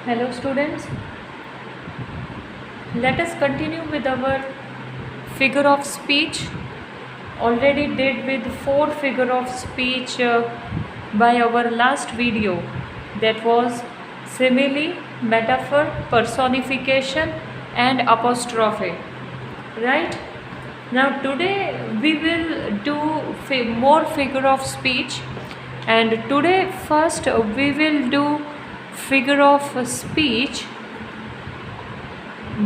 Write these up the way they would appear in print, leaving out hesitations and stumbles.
Hello students, let us continue with our figure of speech. Already did with 4 figure of speech by our last video, that was simile, metaphor, personification and apostrophe, right? Now today we will do more figure of speech, and today first we will do figure of speech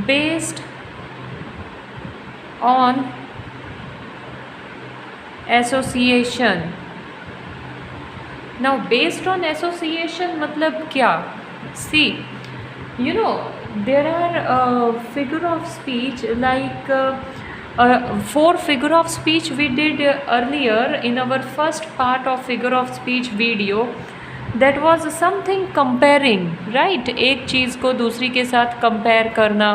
based on association. Now based on association मतलब क्या? See, you know, there are figure of speech like 4 figure of speech we did earlier in our first part of figure of speech video. That was something comparing, right? एक चीज़ को दूसरी के साथ compare करना,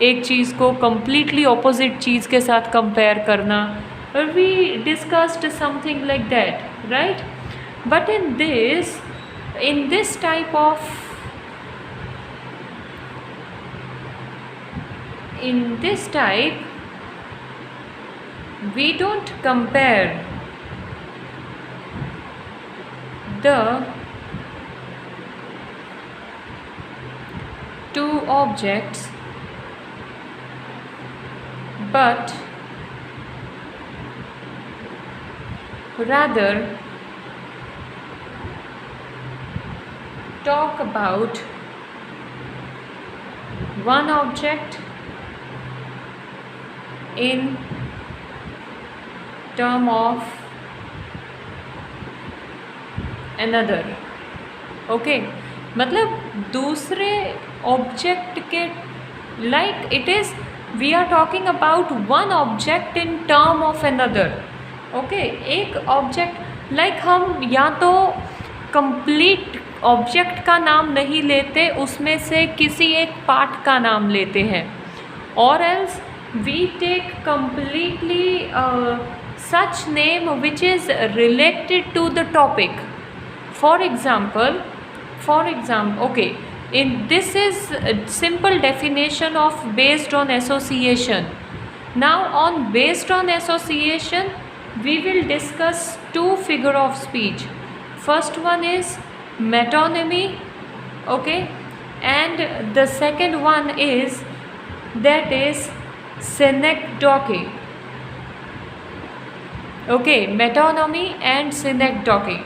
एक चीज़ को completely opposite चीज़ के साथ compare करना. We discussed something like that, right? But in this type of we don't compare the two objects, but rather talk about one object in term of another. Okay, मतलब दूसरे object के like it is we are talking about one object in term of another. Okay, एक object like हम या तो complete object का नाम नहीं लेते, उसमें से किसी एक पार्ट का नाम लेते हैं, और else we take completely such name which is related to the topic. For example, okay, this is a simple definition of based on association. Now on based on association we will discuss 2 figure of speech. First one is metonymy, okay, and the second one is synecdoche. Okay, metonymy and synecdoche.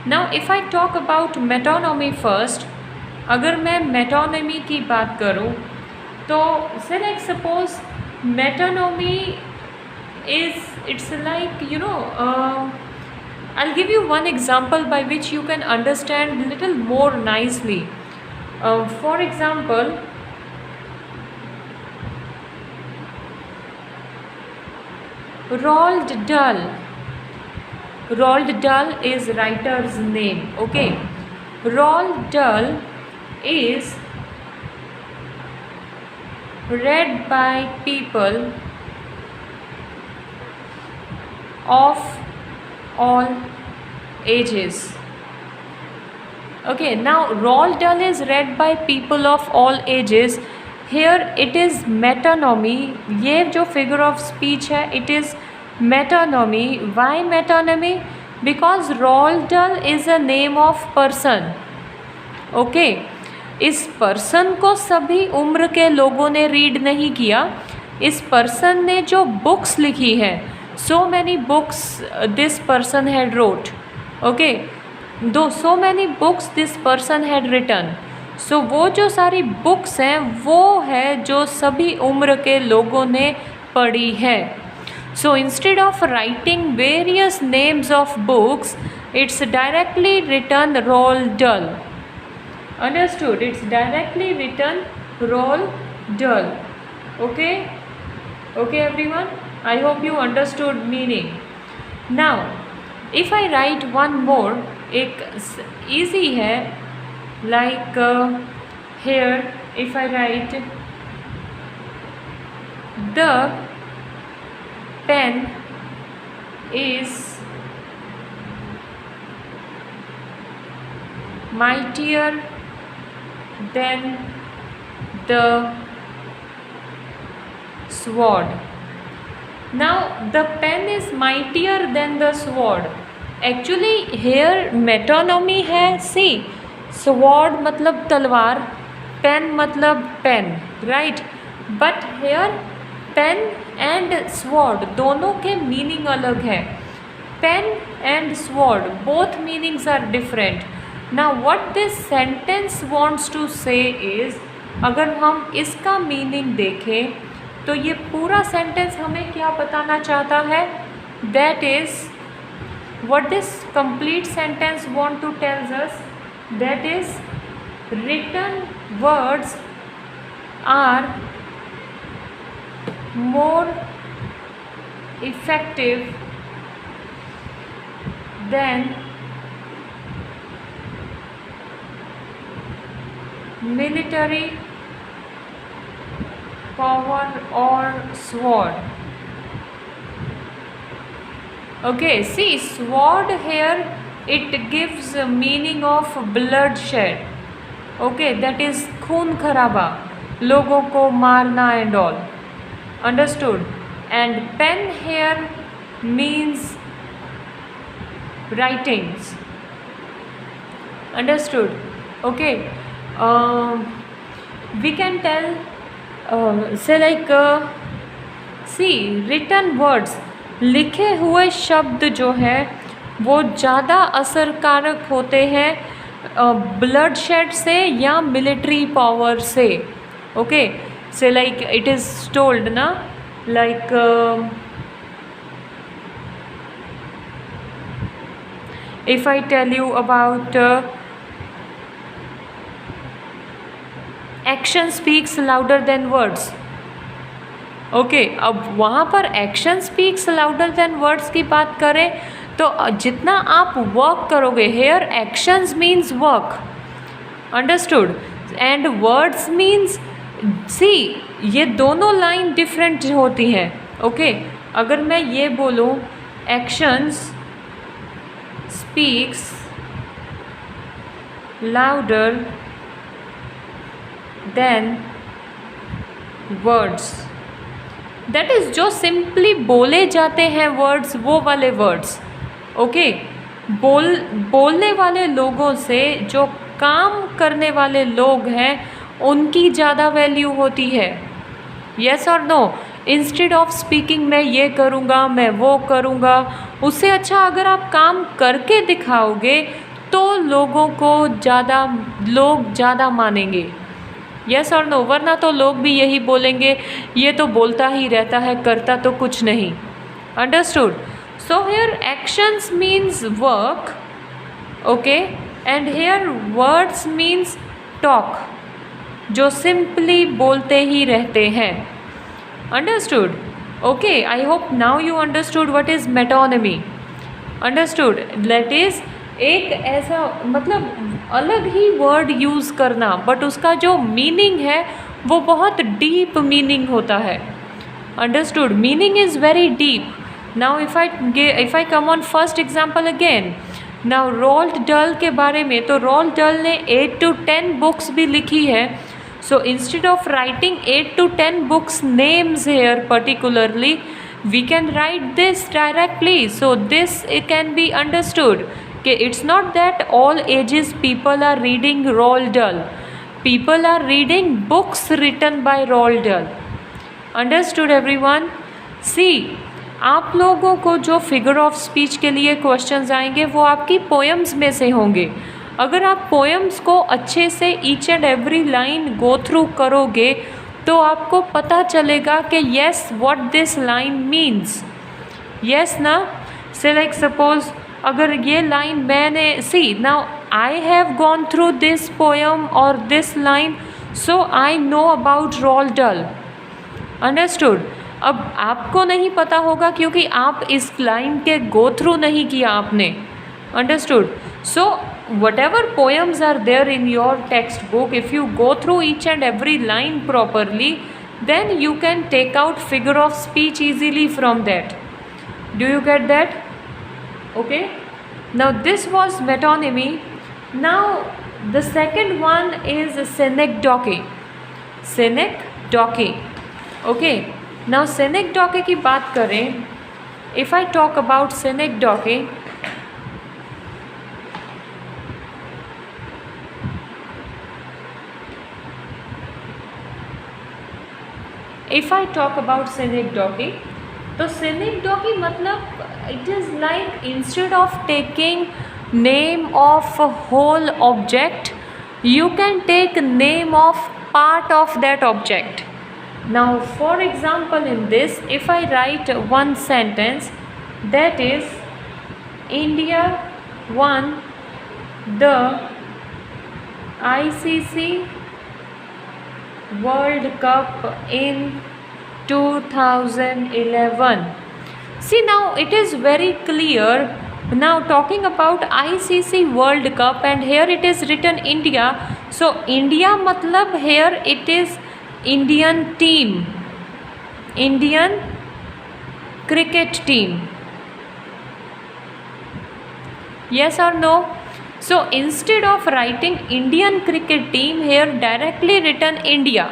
Now if I talk about metonymy first, अगर मैं metonymy की बात करूँ तो select suppose metonymy is, it's like, you know, I'll give you one example by which you can understand little more nicely. For example, Roald Dahl. Roald Dahl is writer's name. Okay, Roald Dahl is read by people of all ages. Okay, now Roald Dahl is read by people of all ages. Here it is metonymy. ये जो figure of speech है, it is metonymy. Why metonymy? Because Roald Dahl is a name of person. Okay, इस person को सभी उम्र के लोगों ने read नहीं किया. इस person ने जो books लिखी है, so many books this person had wrote. Okay, though so many books this person had written. So वो जो सारी books हैं वो है जो सभी उम्र के लोगों ने पढ़ी है. So instead of writing various names of books, it's directly written Roald Dahl. Understood? It's directly written Roald Dahl. Okay? Okay everyone? I hope you understood meaning. Now if I write one more, एक easy है, like here if I write the pen is mightier than the sword. Now, the pen is mightier than the sword. Actually, here metonymy है. See, sword मतलब तलवार, pen मतलब pen, right? But here pen and sword दोनों के meaning अलग है. Pen and sword, both meanings are different. Now, what this sentence wants to say is, अगर हम इसका meaning देखें तो ये पूरा सेंटेंस हमें क्या बताना चाहता है? That is what this complete sentence want to tells us, that is written words are more effective than military power or sword. Okay, see, sword here it gives a meaning of bloodshed. Okay, that is खून खराबा, लोगों को मारना and all. Understood? And pen here means writings. Understood? Okay. We can tell say like see, written words, लिखे हुए शब्द जो है वो ज़्यादा असरकारक होते हैं ब्लड शेड से या मिलिट्री पावर से. Okay, say like it is told ना, like if I tell you about action speaks louder than words. Okay, अब वहाँ पर action speaks louder than words की बात करें तो जितना आप वर्क करोगे, here actions means work. Understood? And words means, see, ये दोनों लाइन डिफरेंट होती हैं. ओके, अगर मैं ये बोलूँ actions speaks louder than words, that is जो सिंपली बोले जाते हैं वर्ड्स, वो वाले वर्ड्स. ओके, बोलने वाले लोगों से जो काम करने वाले लोग हैं उनकी ज़्यादा वैल्यू होती है. येस और नो? इंस्टेड ऑफ स्पीकिंग मैं ये करूँगा, मैं वो करूँगा, उससे अच्छा अगर आप काम करके दिखाओगे तो लोग ज़्यादा मानेंगे. यस और नो? वरना तो लोग भी यही बोलेंगे, ये तो बोलता ही रहता है, करता तो कुछ नहीं. Understood? So here actions means work. Okay, and here words means talk, जो सिंपली बोलते ही रहते हैं. Understood? Okay, I hope now you understood what is metonymy. Understood? That is एक ऐसा मतलब अलग ही वर्ड यूज़ करना, बट उसका जो मीनिंग है वो बहुत डीप मीनिंग होता है. Understood? Meaning is very deep. Now if I come on first example again. Now Roald Dahl के बारे में, तो रोल्ड डल ने 8 to 10 बुक्स भी लिखी है. So instead of writing 8 to 10 books names here particularly, we can write this directly. So this it can be understood. Okay, it's not that all ages people are reading Roald Dahl. People are reading books written by Roald Dahl. Understood everyone? See, आप लोगों को जो figure of speech के लिए questions आएंगे वो आपकी poems में से होंगे. अगर आप पोएम्स को अच्छे से each and every line go through करोगे तो आपको पता चलेगा कि yes what this line means. Yes ना? से लाइक सपोज अगर ये लाइन मैंने, see now I have gone through this poem और this line, so I know about Roald Dahl. Understood? अब आपको नहीं पता होगा क्योंकि आप इस लाइन के गो थ्रू नहीं किया आपने. Understood? So whatever poems are there in your textbook, if you go through each and every line properly, then you can take out figure of speech easily from that. Do you get that? Okay, now this was metonymy. Now The second one is synecdoche. Synecdoche. Okay. Now synecdoche की बात करें, if I talk about synecdoche, तो synecdoche मतलब it is like instead of taking name of a whole object, you can take name of part of that object. Now for example, in this, if I write one sentence, that is, India won the ICC World Cup in 2011. See, now it is very clear. Now talking about ICC World Cup, and here it is written India. So India matlab here it is Indian team, Indian cricket team. Yes or no? So instead of writing Indian cricket team, here directly written India.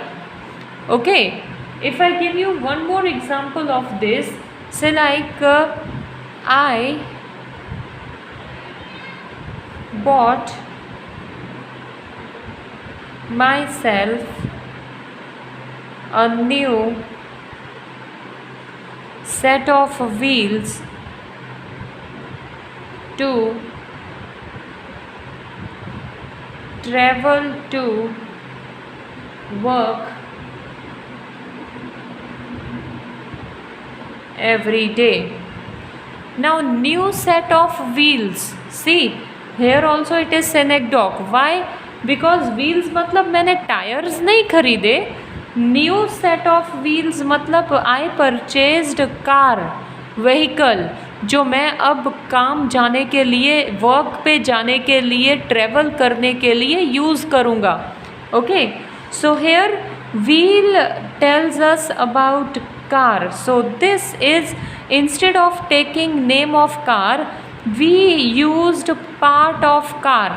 Okay. If I give you one more example of this, say like I bought myself a new set of wheels to travel to work every day. Now new set of wheels. See, here also it is synecdoche. Why? Because wheels मतलब मैंने tyres नहीं खरीदे. New set of wheels मतलब आई purchased car, vehicle, जो मैं अब काम जाने के लिए, वर्क पे जाने के लिए, ट्रेवल करने के लिए यूज़ करूँगा. Okay, so here wheel tells us about car. So this is, instead of taking name of car, we used part of car.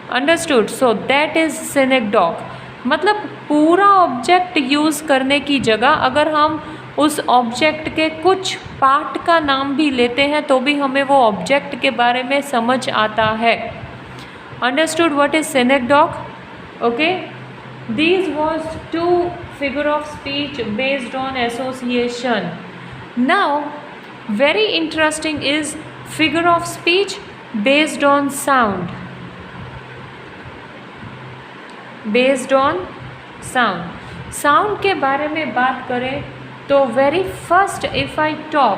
Understood? So that is synecdoche. मतलब पूरा ऑब्जेक्ट यूज़ करने की जगह अगर हम उस ऑब्जेक्ट के कुछ पार्ट का नाम भी लेते हैं तो भी हमें वो ऑब्जेक्ट के बारे में समझ आता है. Understood what is synecdoche? Okay, these was two figure of speech based on association. Now very interesting is figure of speech based on sound. Based on sound. Sound के बारे में बात करें तो very first if I talk,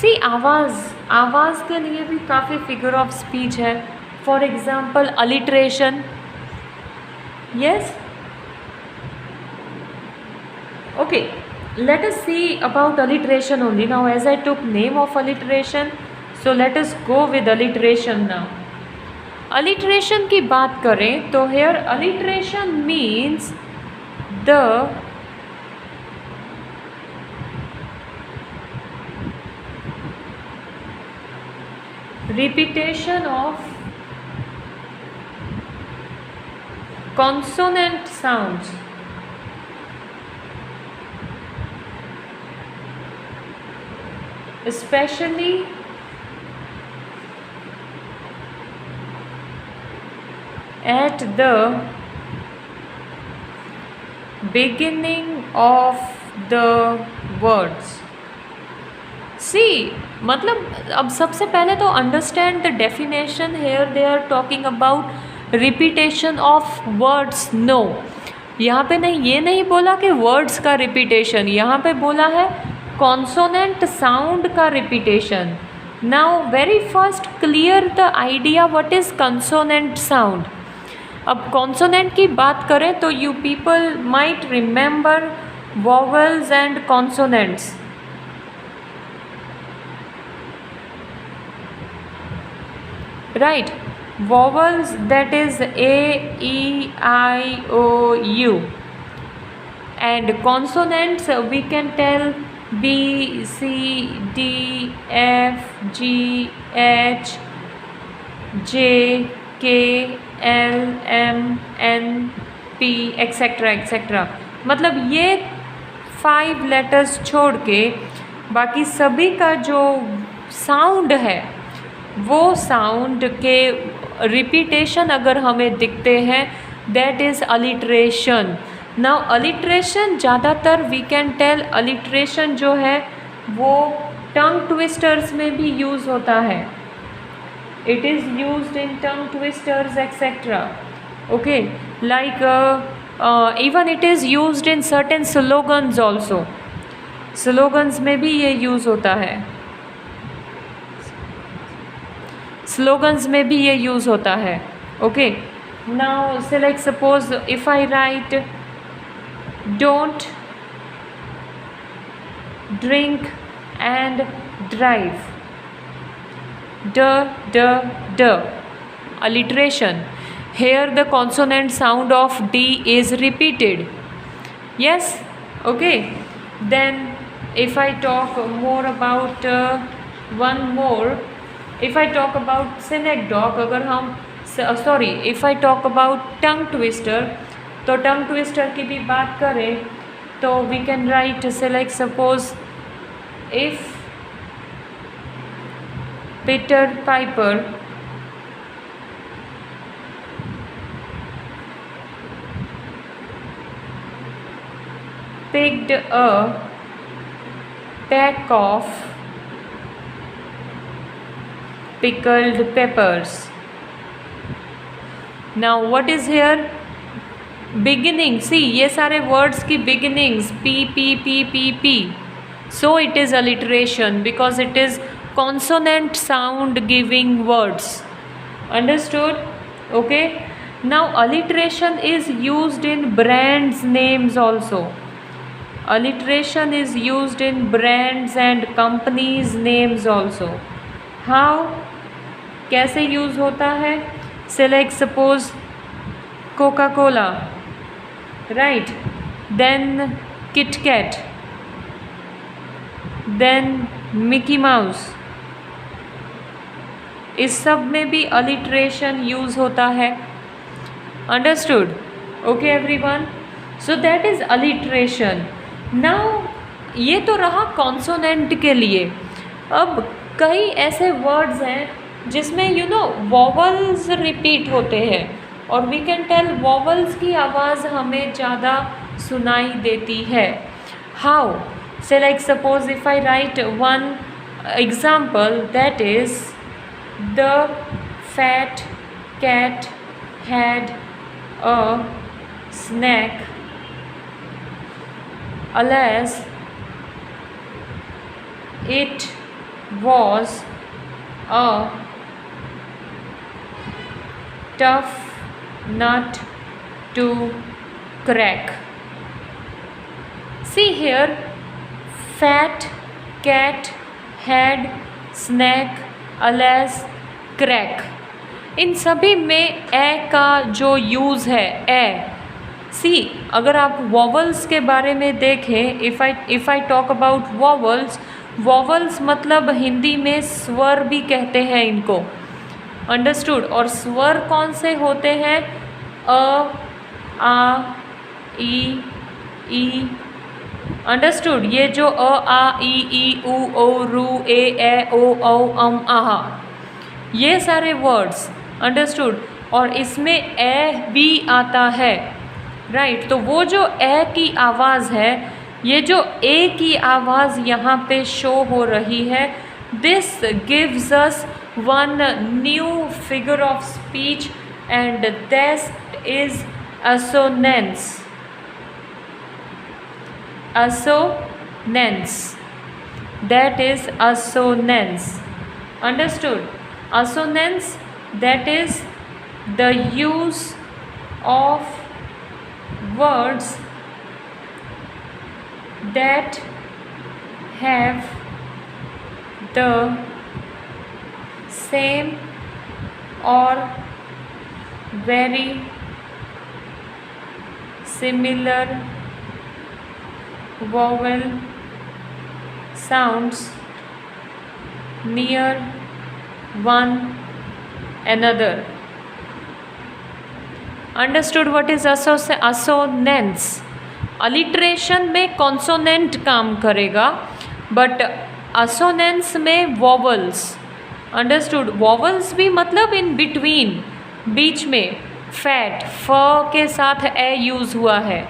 see आवाज़ के लिए भी काफ़ी फिगर ऑफ स्पीच है. For example alliteration. Yes, okay, let us see about alliteration only. Now as I took name of alliteration, so let us go with alliteration now. Alliteration की बात करें तो here alliteration means the repetition of consonant sounds. Especially at the beginning of the words. See, मतलब अब सबसे पहले तो understand the definition. Here they are talking about repetition of words. No, यहाँ पे नहीं, ये नहीं बोला कि वर्ड्स का रिपीटेशन, यहाँ पे बोला है कॉन्सोनेंट साउंड का repetition. Now very first clear the idea what is consonant sound. अब कॉन्सोनेंट की बात करें तो you people might remember vowels and consonants. Right, vowels, that is A, E, I, O, U, and consonants we can tell B, C, D, F, G, H, J, K, L M N P etcetera etcetera. मतलब ये 5 letters छोड़ के बाकी सभी का जो sound है वो साउंड के रिपीटेशन अगर हमें दिखते हैं, that is alliteration. Now alliteration ज़्यादातर वी कैन टेल अलिट्रेशन जो है वो टंग ट्विस्टर्स में भी यूज़ होता है। It is used in tongue twisters etc. Okay, like even it is used in certain slogans also. Slogans में भी ये use होता है, slogans में भी ये use होता है। Okay, now say like suppose if I write don't drink and drive, d d d, alliteration. Here the consonant sound of d is repeated. Yes, okay. Then if I talk more about one more, if I talk about synecdoche, अगर हम sorry if I talk about tongue twister, तो tongue twister की भी बात करें तो we can write say like suppose if Peter Piper picked a pack of pickled peppers. Now what is here? Beginning. See, ये सारे words की beginnings p p p p p. So it is alliteration because it is consonant sound giving words. Understood? Okay. Now alliteration is used in brands names also. Alliteration is used in brands and companies names also. How? कैसे use होता है? Say like suppose Coca-Cola, right? Then Kit Kat, then Mickey Mouse. इस सब में भी alliteration use होता है। Understood? Okay everyone? So that is alliteration. Now ये तो रहा consonant के लिए। अब कई ऐसे words हैं जिसमें you know vowels repeat होते हैं और we can tell vowels की आवाज़ हमें ज़्यादा सुनाई देती है। How? Say like suppose if I write one example, that is the fat cat had a snack, alas it was a tough nut to crack. See here, fat cat had snack alas crack. इन सभी में ए का जो use है ए। सी अगर आप vowels के बारे में देखें, if I talk about vowels, vowels मतलब हिंदी में स्वर भी कहते हैं इनको। अंडरस्टूड? और स्वर कौन से होते हैं? अ, आ, ई। अंडरस्टूड? ये जो अ, आ, ई, उ, ओ, रू, ए, ओ, औ, आहा, ये सारे वर्ड्स। अंडरस्टूड? और इसमें ए भी आता है, राइट? तो वो जो ए की आवाज़ है, ये जो ए की आवाज़ यहाँ पे शो हो रही है, this gives us one new figure of speech and that is assonance. Assonance. That is assonance. Understood? Assonance, that is the use of words that have the same or very similar vowel sounds near one another. Understood what is assonance? Alliteration में consonant काम करेगा, but असोनेंस में vowels. Understood? Vowels भी मतलब in between, बीच में। Fat, फ के साथ ए यूज़ हुआ है।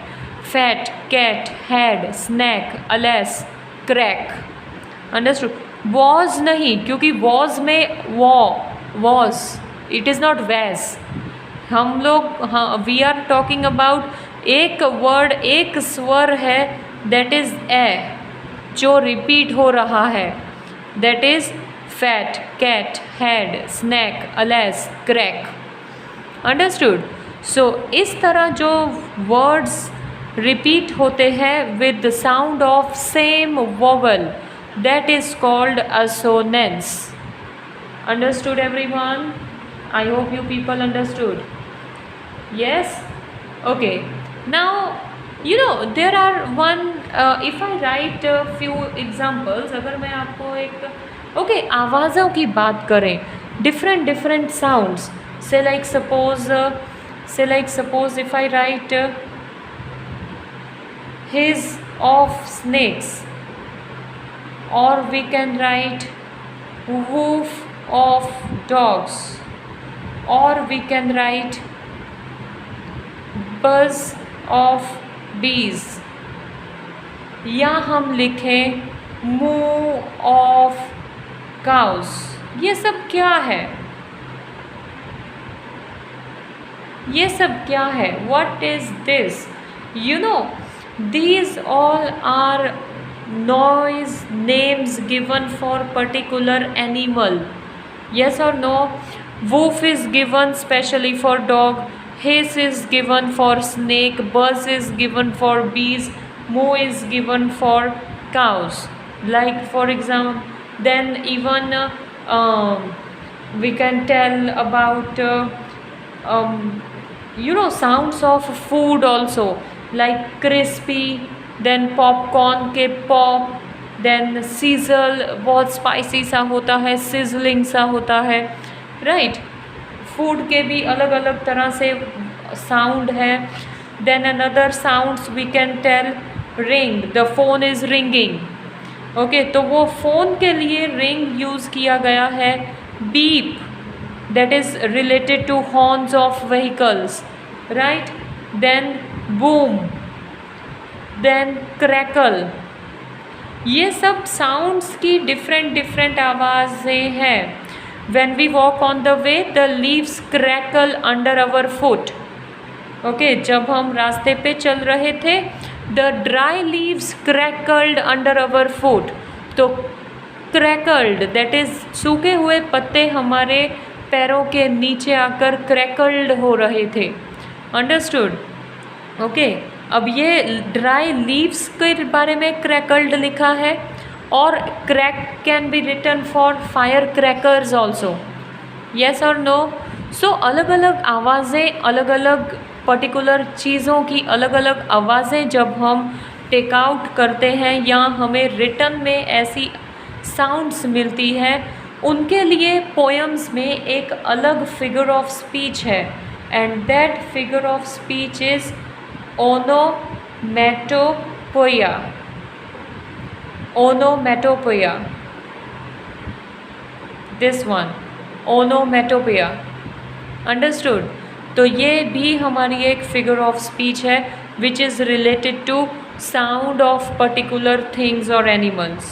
Fat, cat, had, snack, alas, crack. Understood? Was नहीं, क्योंकि वॉज में was, it is not vase. हम लोग, हाँ, वी आर टॉकिंग अबाउट एक वर्ड, एक स्वर है, दैट इज़ ए, जो रिपीट हो रहा है, that is fat, cat, had, snack, alas, crack. Understood? So इस तरह जो वर्ड्स रिपीट होते हैं with the sound of same vowel, that is called assonance. Understood everyone? I hope you people understood. Yes? Okay. Now, there are if I write a few examples, अगर मैं आपको एक आवाज़ों की बात करें, different sounds, say like suppose if I write his of snakes, or we can write hoof of dogs, or we can write buzz of bees, या हम लिखें moo of cows। ये सब क्या है? What is this? These all are noise names given for particular animal. Yes or no? Woof is given specially for dog, hiss is given for snake, buzz is given for bees, moo is given for cows. Like for example, then even we can tell about sounds of food also, like crispy, then popcorn के pop, then sizzle, बहुत spicy सा होता है, sizzling सा होता है, right? Food के भी अलग अलग तरह से साउंड है। then another sounds we can tell ring, the phone is ringing। Okay, तो वो फ़ोन के लिए रिंग यूज़ किया गया है। Beep, that is related to horns of vehicles, right? then boom, then crackle। ये सब साउंड्स की डिफरेंट आवाज़ें हैं। when we walk on the way, the leaves crackle under our foot। Okay, जब हम रास्ते पे चल रहे थे, the dry leaves crackled under our foot। तो crackled, that is सूखे हुए पत्ते हमारे पैरों के नीचे आकर crackled हो रहे थे। अंडरस्टूड? ओके, अब ये ड्राई लीव्स के बारे में crackled लिखा है, और crack can be written for firecrackers also। yes or no? सो अलग अलग आवाज़ें, अलग अलग पर्टिकुलर चीज़ों की अलग अलग आवाज़ें जब हम टेक आउट करते हैं या हमें रिटन में ऐसी साउंड्स मिलती हैं, उनके लिए पोएम्स में एक अलग फिगर ऑफ स्पीच है, and that figure of speech is onomatopoeia. Onomatopoeia, this one, onomatopoeia. Understood? तो ये भी हमारी एक फिगर ऑफ स्पीच है which is related to sound of particular things और animals.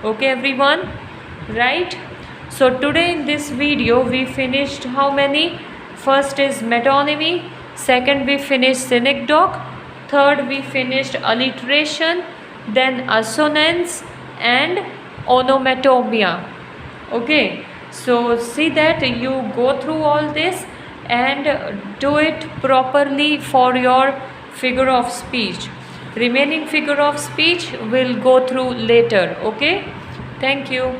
Okay everyone, right? So today in this video we finished how many? First is metonymy, second we finished synecdoche, third we finished alliteration, then assonance and onomatopoeia। okay, so see that you go through all this and do it properly for your figure of speech. Remaining figure of speech will go through later. Okay, thank you.